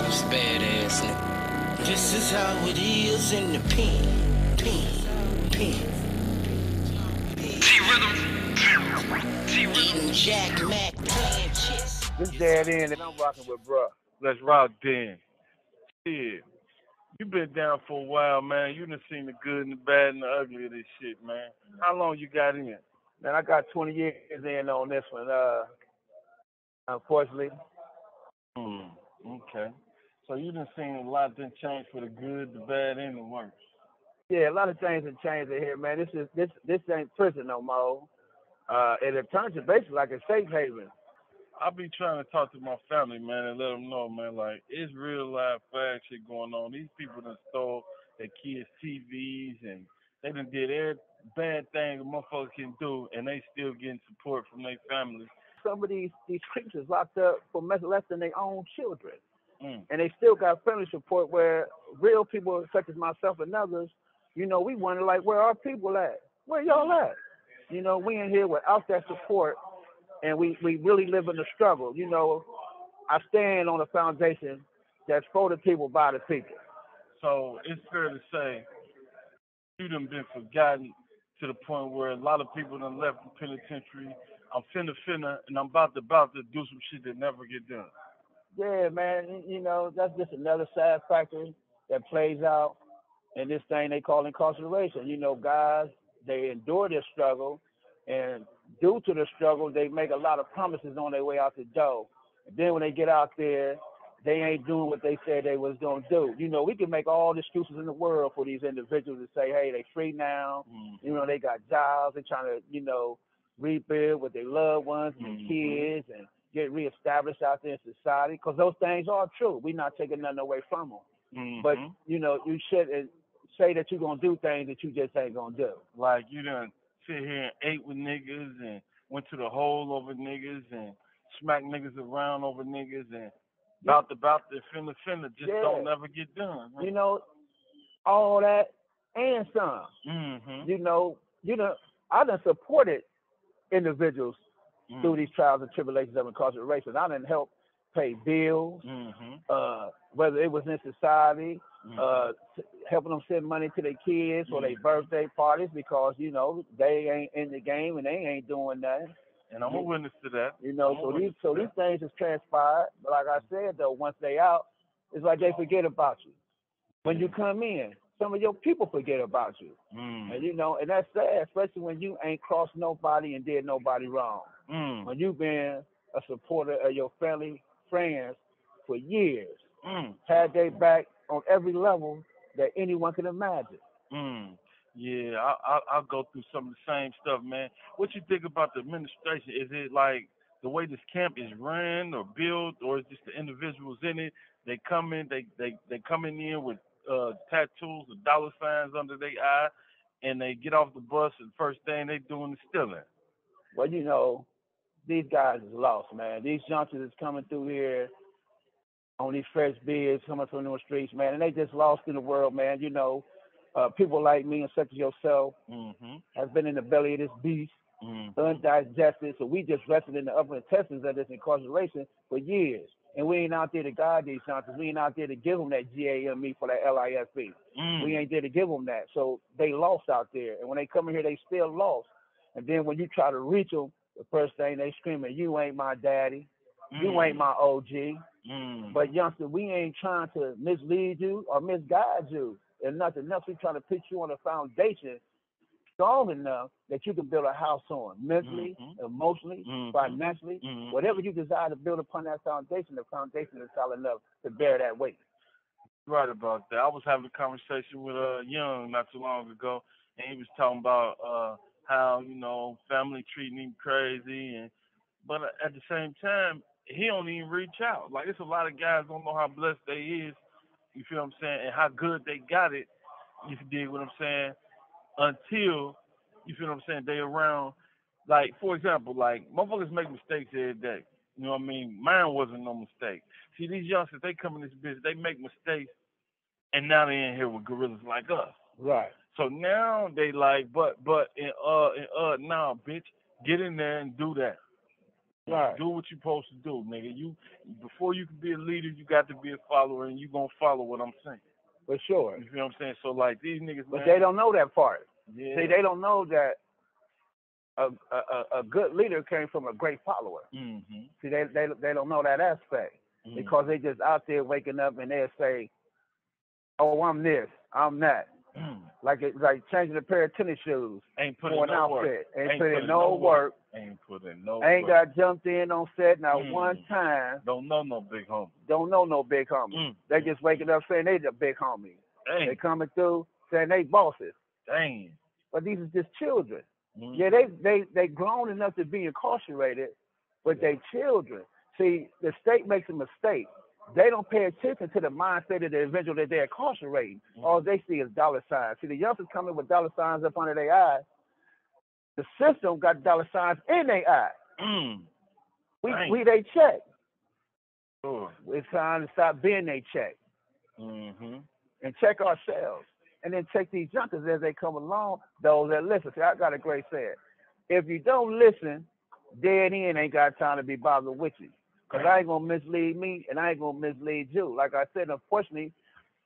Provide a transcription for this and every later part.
Puff's badass nigga. This is how it is in the pen. Eating Jack Mac, playing chess. This Deadend and I'm rocking with bruh. Let's rock then. Shit. You been down for a while, man. You done seen the good and the bad and the ugly of this shit, man. How long you got in? Man, I got 20 years in on this one, unfortunately. Okay. So you done seen a lot done change for the good, the bad, and the worse. Yeah, a lot of things have changed in here, man. This ain't prison no more. It turns to basically like a safe haven. I be trying to talk to my family, man, and let them know, man, like, it's real life fact shit going on. These people done stole their kids' TVs, and they done did every bad thing a motherfucker can do, and they still getting support from their family. Some of these creatures locked up for less than their own children. Mm. And they still got family support where real people such as myself and others, we wonder, like, where are people at? Where y'all at? We in here without that support, and we really live in the struggle. I stand on a foundation that's for the people, by the people. So it's fair to say you done been forgotten to the point where a lot of people done left the penitentiary. I'm finna, and I'm about to do some shit that never get done. Yeah, man, that's just another sad factor that plays out in this thing they call incarceration. Guys, they endure this struggle, and due to the struggle, they make a lot of promises on their way out the door. And then when they get out there, they ain't doing what they said they was going to do. We can make all the excuses in the world for these individuals to say, hey, they free now. Mm-hmm. They got jobs. They trying to, rebuild with their loved ones and their kids and get reestablished out there in society, because those things are true. We're not taking nothing away from them. Mm-hmm. But, you shouldn't say that you're going to do things that you just ain't going to do. Like, you done sit here and ate with niggas and went to the hole over niggas and smacked niggas around over niggas and about the finna just don't never get done. Right? All that and some. Mm-hmm. I done supported individuals through these trials and tribulations of incarceration. I done helped pay bills, whether it was in society, helping them send money to their kids for their birthday parties, because, they ain't in the game and they ain't doing nothing. And I'm a witness to that. So these things has transpired. But like I said, though, once they out, it's like they forget about you. When you come in, some of your people forget about you. And, and that's sad, especially when you ain't crossed nobody and did nobody wrong. When you've been a supporter of your family, friends for years, had their back on every level that anyone can imagine. Yeah, I'll go through some of the same stuff, man. What you think about the administration? Is it like the way this camp is ran or built, or is just the individuals in it? They come in, they coming in with tattoos or dollar signs under their eye, and they get off the bus, and first thing they doing is stealing. Well, these guys is lost, man. These youngsters is coming through here on these fresh bids, coming from the streets, man, and they just lost in the world, man. People like me and such as yourself has been in the belly of this beast, undigested. So we just rested in the upper intestines of this incarceration for years. And we ain't out there to guide these youngsters. We ain't out there to give them that GAME for that LIFE. We ain't there to give them that. So they lost out there. And when they come in here, they still lost. And then when you try to reach them, the first thing they screaming, you ain't my daddy. You ain't my OG. But youngster, we ain't trying to mislead you or misguide you. And nothing else. We trying to put you on a foundation strong enough that you can build a house on, mentally, emotionally, financially, whatever you desire to build upon that foundation. The foundation is solid enough to bear that weight. Right about that. I was having a conversation with Young not too long ago, and he was talking about how family treating him crazy, but at the same time he don't even reach out. Like, it's a lot of guys don't know how blessed they is. You feel what I'm saying? And how good they got it. You dig what I'm saying? Until, you feel what I'm saying, they around, like, for example, like, motherfuckers make mistakes every day. You know what I mean? Mine wasn't no mistake. See, these youngsters, they come in this business, they make mistakes, and now they in here with gorillas like us. Right. So now they like, but nah, bitch, get in there and do that. Right. Do what you're supposed to do, nigga. Before you can be a leader, you got to be a follower, and you gonna follow what I'm saying. For sure. You feel what I'm saying? So like these niggas, But man, they don't know that part. Yeah. See, they don't know that a good leader came from a great follower. Mm-hmm. See, they don't know that aspect because they just out there waking up and they'll say, "Oh, I'm this, I'm that." Like changing a pair of tennis shoes. Ain't put in for an no outfit. work. Ain't put in no work. Ain't put in no Ain't work. got jumped in on set not one time. Don't know no big homie. Don't know no big homie. They just waking up saying they the big homie. Dang. They coming through saying they bosses. Dang. But these are just children. Mm-hmm. Yeah, they grown enough to be incarcerated, but they children. See, the state makes a mistake. They don't pay attention to the mindset of the individual that they're incarcerating. All they see is dollar signs. See, the youngsters coming with dollar signs up under their eyes. The system got dollar signs in their eyes. We they check. Sure. It's time to stop being they check. And check ourselves. And then check these junkies as they come along, those that listen. See, I got a great saying. If you don't listen, dead end ain't got time to be bothered with you. Because I ain't going to mislead me, and I ain't going to mislead you. Like I said, unfortunately,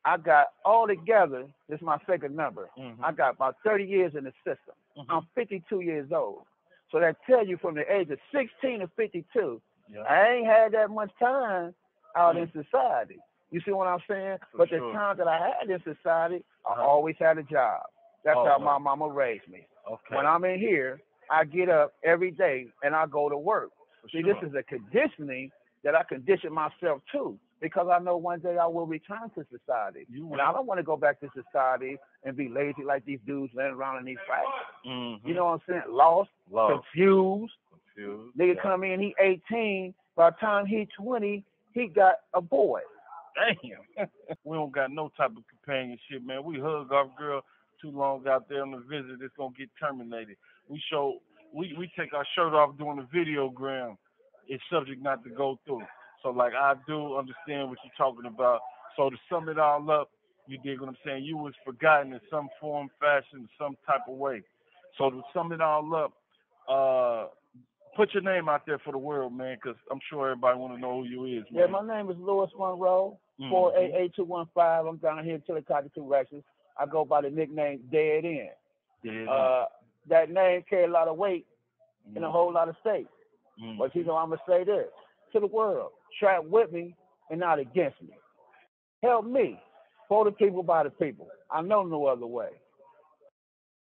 I got all together, this is my second number. I got about 30 years in the system. I'm 52 years old. So that tell you from the age of 16 to 52, I ain't had that much time out in society. You see what I'm saying? But the time that I had in society, I always had a job. That's how my mama raised me. Okay. When I'm in here, I get up every day and I go to work. See, this is a conditioning that I condition myself to because I know one day I will return to society. And I don't want to go back to society and be lazy like these dudes laying around in these facts. You know what I'm saying? Lost. Confused. Nigga come in, he 18. By the time he 20, he got a boy. Damn. We don't got no type of companionship, man. We hug our girl too long out there on the visit. It's gonna get terminated. We take our shirt off doing a videogram. It's subject not to go through. So like I do understand what you're talking about. So to sum it all up, you dig what I'm saying? You was forgotten in some form, fashion, some type of way. So to sum it all up, put your name out there for the world, man, because I'm sure everybody want to know who you is, man. Yeah, my name is Louis Monroe, 488-215. I'm down here in Chillicothe, Corrections. I go by the nickname Dead End. That name carry a lot of weight in a whole lot of states. But you know, I'm going to say this to the world. Trap with me and not against me. Help me. For the people, by the people. I know no other way.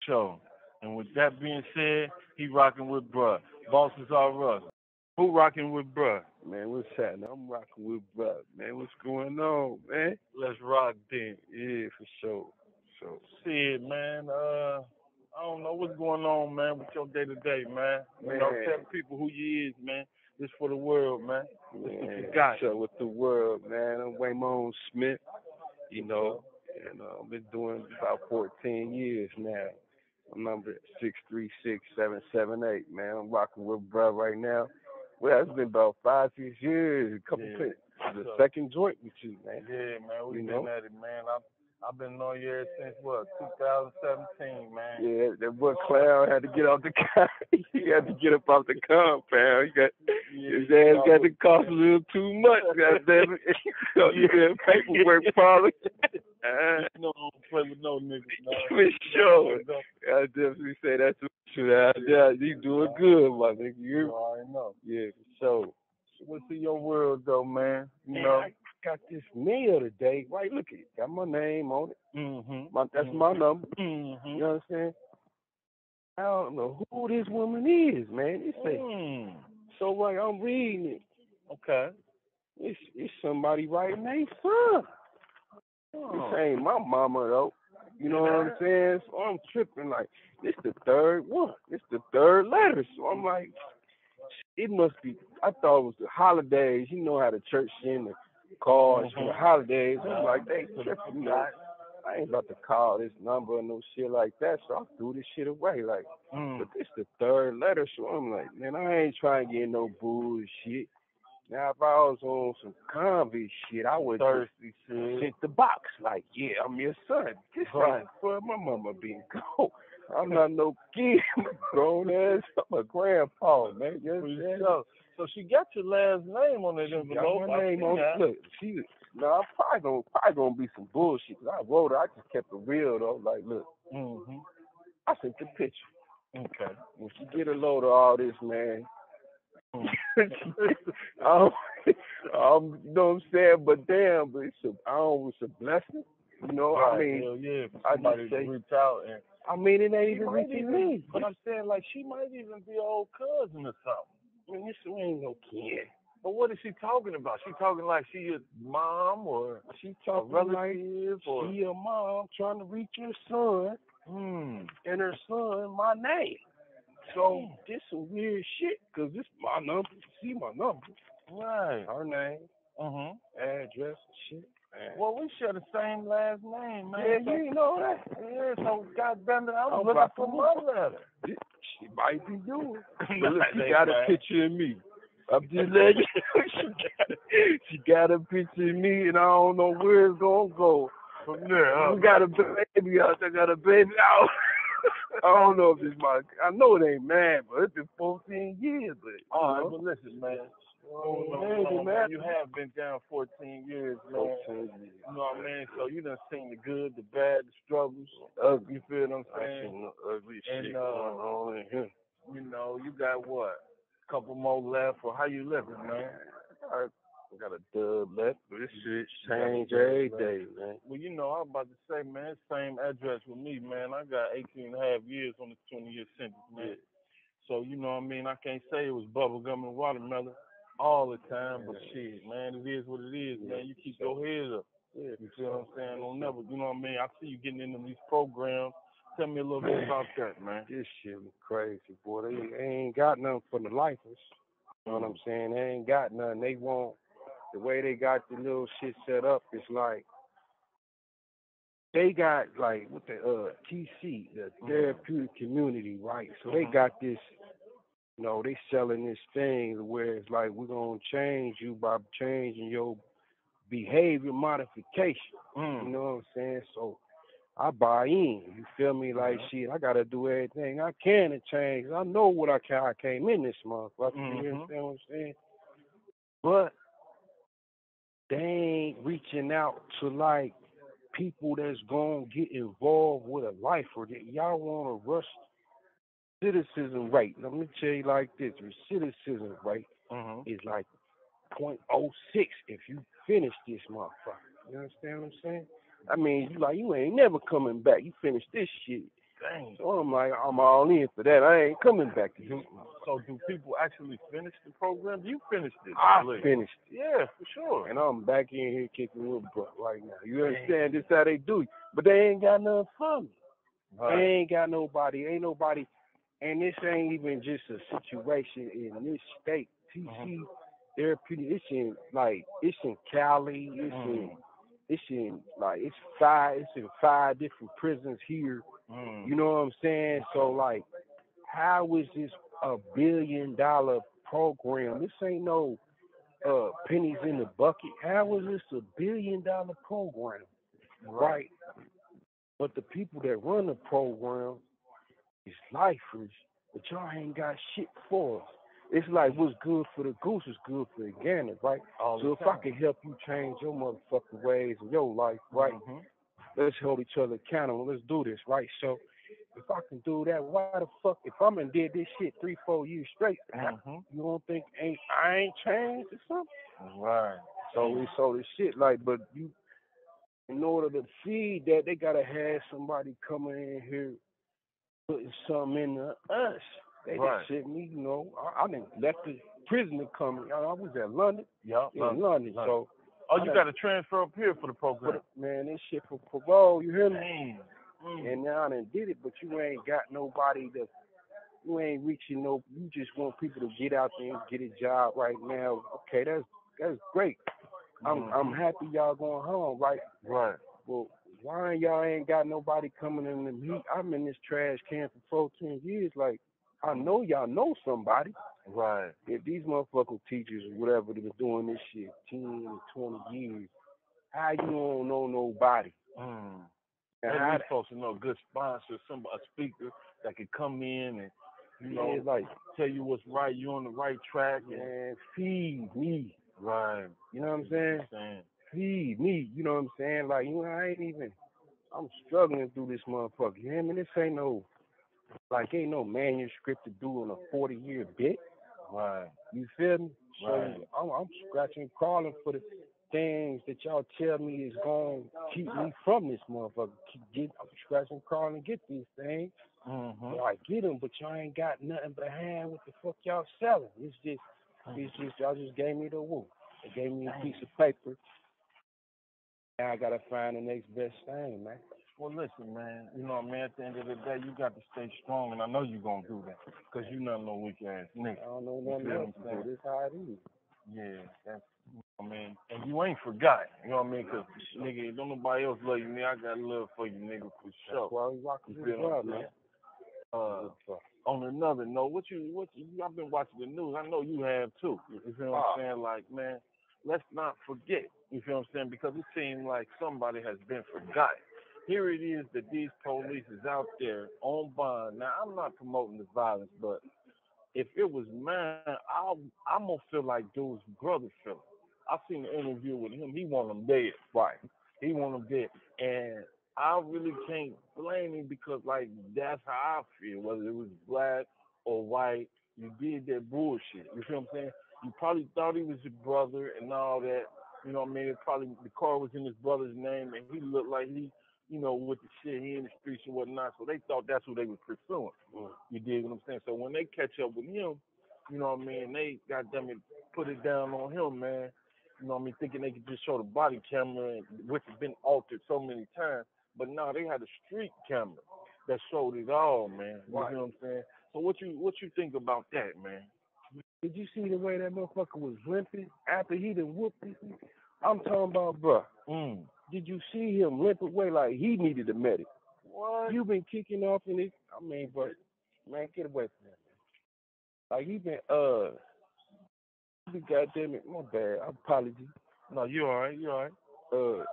Sure. And with that being said, he rocking with bruh. Bosses are us. Who rocking with bruh? Man, what's happening? I'm rocking with bruh. Man, what's going on, man? Let's rock then. Yeah, for sure. So shit, man. I don't know what's going on, man, with your day to day, man. You know, tell people who you is, man. This for the world, man. This what you got. So with the world, man. I'm Waymon Smith, you know, and I've been doing about 14 years now. My number is 636-778, man. I'm rocking with bruh right now. Well, it's been about 5-6 years, a couple things. The second joint with you, man. Yeah, man, we've been at it, man. I've been knowing you ever since, 2017, man. Yeah, that boy Cloud had to get off the car. He had to get up off the compound. His ass got to cost a little too much, goddamn it. Yeah, paperwork probably. You know, I don't play with no niggas, man. For sure. I definitely say that's true. Yeah, you doing good, my nigga. You already know. Yeah, for sure. What's in your world, though, man? You know, I got this mail today. Right, look at it. Got my name on it. That's my number. You understand? I don't know who this woman is, man. It say, so like I'm reading it. Okay. It's somebody writing their son. This ain't my mama though. You know what I'm saying? So I'm tripping like this the third one. This the third letter. So I'm like, it must be. I thought it was the holidays. You know how the church send the cards for the holidays. I'm like, they tripping. You know, I ain't about to call this number or no shit like that. So I threw this shit away. Like, but this the third letter. So I'm like, man, I ain't trying to get no bullshit. Now, if I was on some convict shit, I would thirsty sent the box. Like, yeah, I'm your son. This ain't for my mama being cold. I'm not no kid. I'm a grown ass. I'm a grandpa, man. So she got your last name on that Got envelope. my name on it. Look, I'm probably gonna be some bullshit. 'Cause I wrote her. I just kept it real though. Like, look, I sent the picture. Okay. When she get a load of all this, man, you know what I'm saying? But damn, but it's a blessing. You know, Right. I mean, Hell yeah, for I somebody just to say, reach out and I mean, it ain't she even might reaching even, me. but I'm saying like she might even be an old cousin or something. I mean, this ain't no kid. But what is she talking about? She talking like she your mom or She a talking like relative or she a mom trying to reach her son, and her son my name. So this some weird shit, 'cause this my number. See my number, right. her name, address, and shit. Man. Well, we share the same last name, man. Yeah, you ain't know that. Yeah, so goddamn it, I was I'm looking about for to my letter. She might be doing. Nah, But look, she they got a right. picture of me. I'm just letting you know, she got a picture of me, and I don't know where it's gonna go from there. We got a baby out there, got a baby out. I don't know if it's I know it ain't mad, but it's been 14 years. But All right, but listen, man. Man. You have been down 14 years, man. 14 years. You know what I mean? So you done seen the good, the bad, the struggles. Ugly. You feel what I'm I saying? seen the ugly And, shit going on in here. You know, you got what? A couple more left, or how you living, man? I got a dub left, but this shit change every day, man. Well, you know, I was about to say, man, same address with me, man. I got 18 and a half years on the 20-year sentence, man. Yeah. So, you know what I mean? I can't say it was bubblegum and watermelon all the time, but shit, man, it is what it is, man. You keep your head up. Yeah. You feel what I'm saying? Don't never, you know what I mean? I see you getting into these programs. Tell me a little bit about that, man. This shit was crazy, boy. They ain't got nothing for the lifers. You know what I'm saying? They ain't got nothing. They want, the way they got the little shit set up, it's like, they got like, what the, TC, the therapeutic community, right? So they got this, you know, they selling this thing where it's like, we're going to change you by changing your behavior modification. You know what I'm saying? So I buy in. You feel me? Like, shit, I got to do everything I can to change. I know what I came in this motherfucker. You understand what I'm saying? But they ain't reaching out to, like, people that's going to get involved with a lifer. Y'all want to rush citizen rate. Let me tell you like this. The citizen rate is like 0.06 if you finish this motherfucker. You understand what I'm saying? I mean, you ain't never coming back. You finish this shit. Dang. So I'm like, I'm all in for that. I ain't coming back to this. So do people actually finish the program? You finished it. I finished it. Yeah, for sure. And I'm back in here kicking with butt right now. You understand? This how they do it. But they ain't got nothing for me. Right. They ain't got nobody. Ain't nobody. And this ain't even just a situation in this state. TC therapeutic. It's in Cali. It's in 5 different prisons here. You know what I'm saying? So like, how is this a $1 billion program? This ain't no pennies in the bucket. How is this a $1 billion program? Right. But the people that run the program is lifers, but y'all ain't got shit for us. It's like what's good for the goose is good for the gander, right? So if I can help you change your motherfucking ways in your life, right? Let's hold each other accountable. Let's do this, right? So if I can do that, why the fuck, if I'm and did this shit 3-4 years straight, you don't think I ain't changed or something? Right. So this shit like, but you, in order to feed that, they gotta have somebody coming in here putting something in us. They just sent me, you know, I didn't left the prison to come. I was at London. In London. So. Oh, you got to transfer up here for the program. Man, this shit for parole, you hear me? And now I done did it, but you ain't got nobody you ain't reaching you just want people to get out there and get a job right now. Okay, that's great. I'm happy y'all going home, right? Right. Well, why y'all ain't got nobody coming in the meet? I'm in this trash can for 14 years. Like, I know y'all know somebody. Right. If these motherfucking teachers or whatever that been doing this shit 10 to 20 years, how you don't know nobody? And how supposed to know a good sponsor, a speaker that could come in and you know, it's like, tell you what's right, you on the right track, and man, feed me. right. You know what I'm saying? Feed me. You know what I'm saying? Like, I'm struggling through this motherfucker. You hear me? This ain't no manuscript to do in a 40-year bit. Right. You feel me? Right. So I'm scratching, crawling for the things that y'all tell me is going to keep me from this motherfucker. I'm scratching, crawling, get these things. Mm-hmm. So I get them, but y'all ain't got nothing behind what the fuck y'all selling. It's just y'all just gave me the woo. They gave me a piece of paper. Now I gotta find the next best thing, man. Well, listen, man. You know, man. At the end of the day, you got to stay strong, and I know you're gonna do that, cause you not no weak ass nigga. I don't know nothing else to do. This how it is. Yeah, that's. I mean, and you ain't forgot. You know what I mean? Cause nigga, don't nobody else love you, nigga. I got love for you, nigga, for sure. That's why we rocking You this feel what up, I'm man. saying? On another note, I've been watching the news. I know you have too. You feel what I'm saying? Like, man, let's not forget. You feel what I'm saying? Because it seems like somebody has been forgotten. Here it is that these police is out there on bond. Now, I'm not promoting the violence, but if it was mine, I'm gonna feel like dude's brother feeling. I seen the interview with him. He want him dead. Right. He want him dead. And I really can't blame him because, like, that's how I feel. Whether it was black or white, you did that bullshit. You feel what I'm saying? You probably thought he was your brother and all that. You know what I mean? It probably the car was in his brother's name, and he looked like he, with the shit, he in the streets and whatnot. So they thought that's who they was pursuing. You dig what I'm saying? So when they catch up with him, you know what I mean? They goddamn it put it down on him, man. You know what I mean? Thinking they could just show the body camera, which has been altered so many times. But no, they had a street camera that showed it all, man. You know what I'm saying? So what you think about that, man? Did you see the way that motherfucker was limping after he done whooped him? I'm talking about, bruh. Did you see him limp away like he needed a medic? What? You been kicking off in it. I mean, but man, get away from that, man. Like he been goddamn it, my bad. Apology. No, you all right. You all right.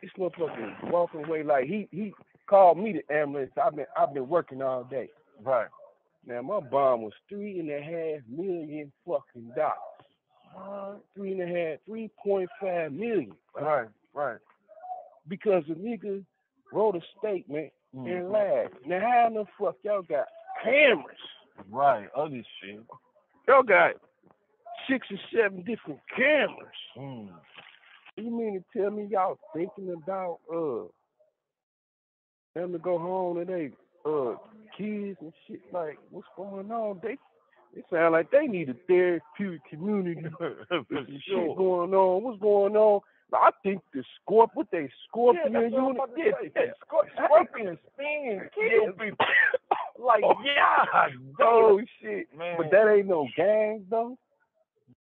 This motherfucker walking away like he called me the ambulance. I've been working all day. Right. Now my bond was $3.5 million fucking dollars. 3.5 million. Right. Because the nigga wrote a statement and lied. Now how in the fuck y'all got cameras? Right, other shit. Y'all got 6 or 7 different cameras. You mean to tell me y'all thinking about them to go home to they kids and shit? Like, what's going on? They sound like they need a therapeutic community. There's some shit going on. What's going on? I think the scorpion unit. Scorpion sting and kill people. Like, oh shit, man. But that ain't no gang though.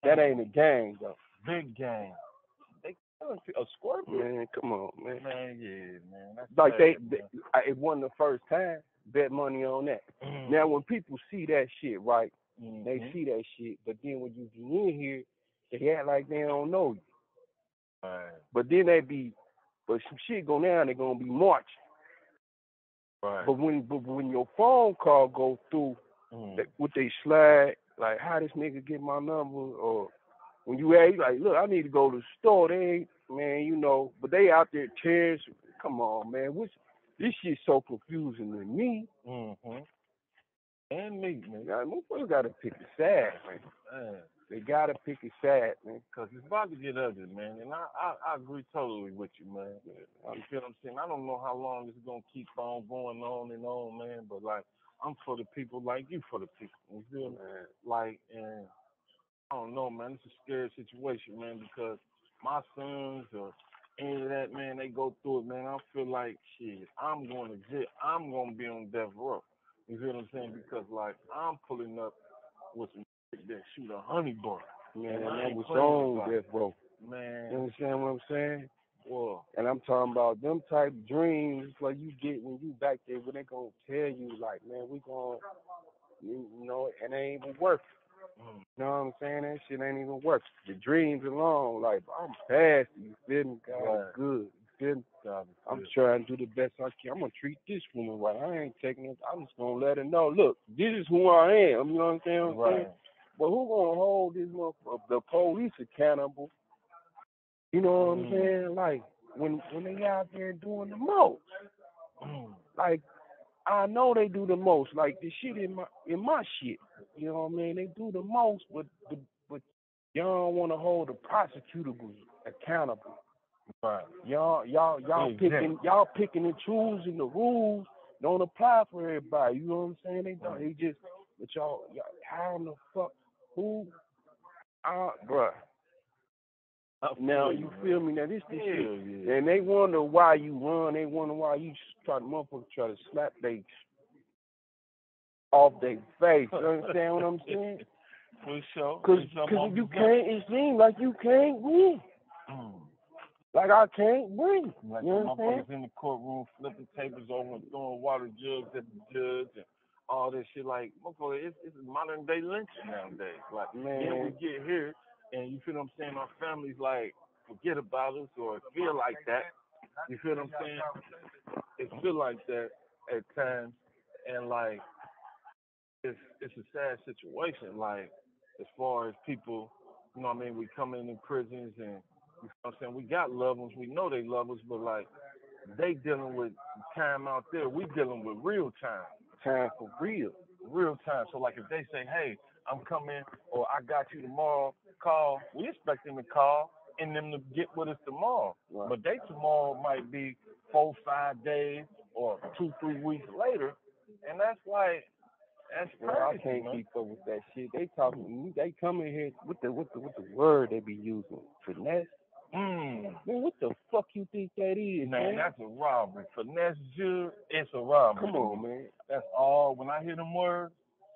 That ain't a gang though. Big gang. They a scorpion. Man, come on, man. Man, yeah, man. That's like bad, it wasn't the first time. Bet money on that. Now when people see that shit, right? They see that shit, but then when you get in here, they act like they don't know you. Right. But then but some shit go down, they're gonna be marching. Right. But when your phone call go through, what they slide, like how this nigga get my number, or when you ask, like, look, I need to go to the store. They ain't, man, but they out there tears. Come on, man. This shit's so confusing to me. And me, man. Motherfuckers gotta pick a side, man. They gotta pick a side, man. Cause it's about to get ugly, man. And I agree totally with you, man. You feel what I'm saying? I don't know how long it's gonna keep on going on and on, man. But like, I'm for the people, like you for the people. You feel me? Like, and I don't know, man. It's a scary situation, man. Because my sons or any of that, man, they go through it, man. I feel like shit. I'm going to jail. I'm gonna be on death row. You feel what I'm saying? Because like I'm pulling up with some that shoot a honey bar. Man, that was on death row. Man. You understand what I'm saying? Well, and I'm talking about them type of dreams like you get when you back there, where they gonna tell you like, man, we gonna, it ain't even worth it. You know what I'm saying? That shit ain't even worth it. The dreams alone, like, I'm past it, you feel me? God is good. You feel me? I'm trying to do the best I can. I'm gonna treat this woman right. I ain't taking it. I'm just gonna let her know, look, this is who I am. You know what I'm saying? Right. But who gonna hold this motherfucker, the police accountable? You know what I'm saying? Like when they out there doing the most. Like I know they do the most. Like the shit in my shit. You know what I mean? They do the most, but y'all don't want to hold the prosecutors accountable. Right. Y'all picking and choosing the rules. Don't apply for everybody. You know what I'm saying? They don't. They just. But y'all how in the fuck who? Bruh. Now you feel me? Now this shit, and they wonder why you run. They wonder why you try to slap they off their face. You understand what I'm saying? For sure. Cause you can't. It seems like you can't win. Like I can't win. Like you know what I'm saying? In the courtroom flipping papers over and throwing water jugs at the judge and all this shit. Like, motherfucker, it's modern day lynching nowadays. Like, man, we get here. And you feel what I'm saying? Our families like forget about us or feel like that. You feel what I'm saying? It feel like that at times, and like it's a sad situation. Like as far as people, you know what I mean? We come in prisons and you know what I'm saying? We got loved ones. We know they love us, but like they dealing with time out there. We dealing with real time. Time for real time. So like if they say, hey, I'm coming or I got you tomorrow, call, we expect them to call and them to get with us tomorrow. Right. But they tomorrow might be 4-5 days or 2-3 weeks later. And that's like that's crazy. I can't keep up with that shit. They come in here with the word they be using. Finesse. Man, what the fuck you think that is, man? That's a robbery. Finesse, it's a robbery. Come on, man. That's all. When I hear them words,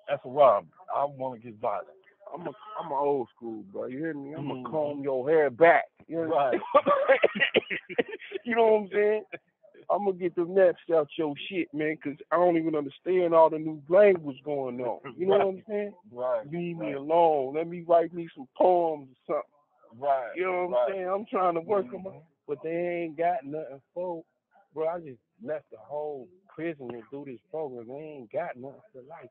that's a robbery. I want to get violent. I'm a old school, bro. You hear me? I'm gonna comb your hair back. You know what I'm saying? You know what I'm saying? I'm gonna get the naps out your shit, man, because I don't even understand all the new language going on. You know what I'm saying? Right. Leave me alone. Let me write me some poems or something. Right. You know what I'm saying? I'm trying to work them out, but they ain't got nothing for. Bro, I just left the whole prison to do this program. They ain't got nothing for life.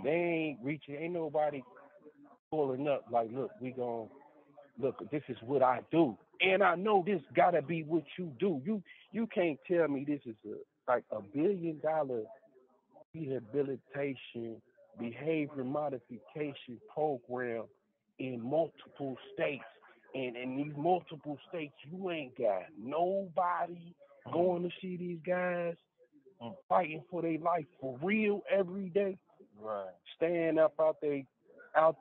They ain't reaching. Ain't nobody pulling up like, look, this is what I do. And I know this gotta be what you do. You can't tell me this is a $1 billion rehabilitation behavior modification program in multiple states. And in these multiple states, you ain't got nobody going to see these guys fighting for their life for real every day. Right. Staying up out they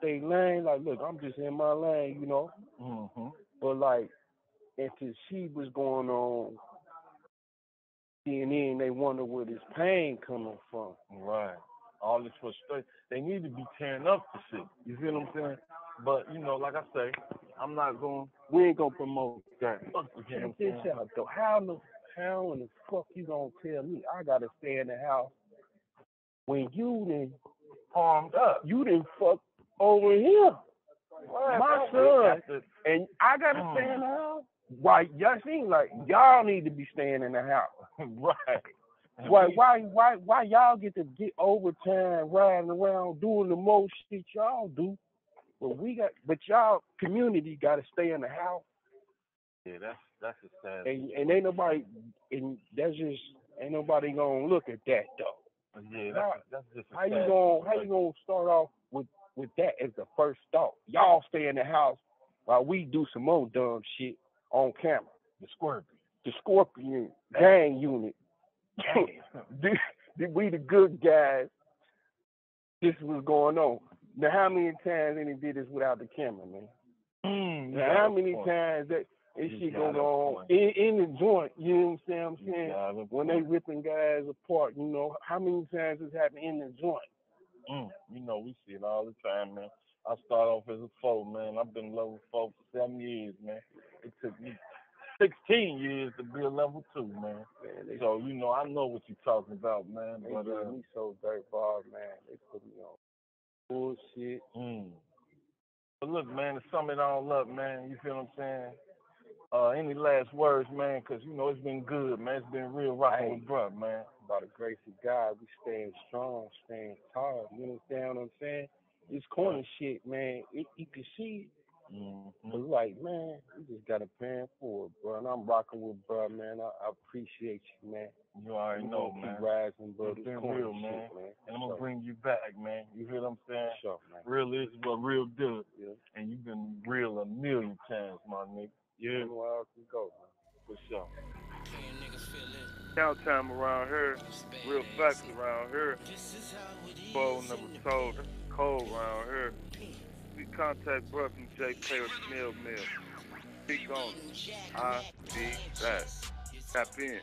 lane. Like, look, I'm just in my lane, you know. But like, if the shit was going on, and then they wonder where this pain coming from. Right. All this frustration. They need to be tearing up the shit. You feel what I'm saying? But, you know, like I say, we ain't gonna promote that. Check this out, though. How in the fuck you gonna tell me I gotta stay in the house when you done armed up? You done fuck over here. Right. My son, and I gotta stay in the house? Why, y'all seem like y'all need to be staying in the house. Right. Why y'all get to get overtime riding around doing the most shit y'all do? But y'all community got to stay in the house. Yeah, that's a sad. And ain't nobody gonna look at that though. Yeah, that's just. How you gonna start off with that as the first thought? Y'all stay in the house while we do some more dumb shit on camera. The Scorpion gang unit. We the good guys. This was going on. Now, how many times they did this without the camera, man? Now, how many times that shit going on in the joint? You know what I'm saying? When they ripping guys apart, you know, how many times this happened in the joint? You know, we see it all the time, man. I start off as a foe, man. I've been level 4 for 7 years, man. It took me 16 years to be a level 2, man. So, you know, I know what you're talking about, man. But we so dirt ball, man. They put me on bullshit. But look, man, to sum it all up, man, you feel what I'm saying? Any last words, man? Cause you know it's been good, man. It's been real rocking with bruh, man. By the grace of God, we staying strong, staying tall. You understand what I'm saying? This corner shit, man, you can see it. But Mm-hmm. like, man, we just got to plan for it, bro. And I'm rocking with bro, man. I appreciate you, man. You already We know, gonna man. keep rising, bro. It's This been corner real, shit, man. man. And I'm gonna bring you back, man. You hear what I'm saying? Sure, man. Real is what real do. Yeah. And you've been real a million times, my nigga. You Yeah, know how I can go, man. for sure. Can niggas feel it? Downtime around here, It's real badass. facts around here. This is how it Phone is number in the told, pen. that's cold around here. Pen. We contact bruh from JK or Smell Mill. Speak on it. Jack, I Mac, be and back. Chess. Tap in.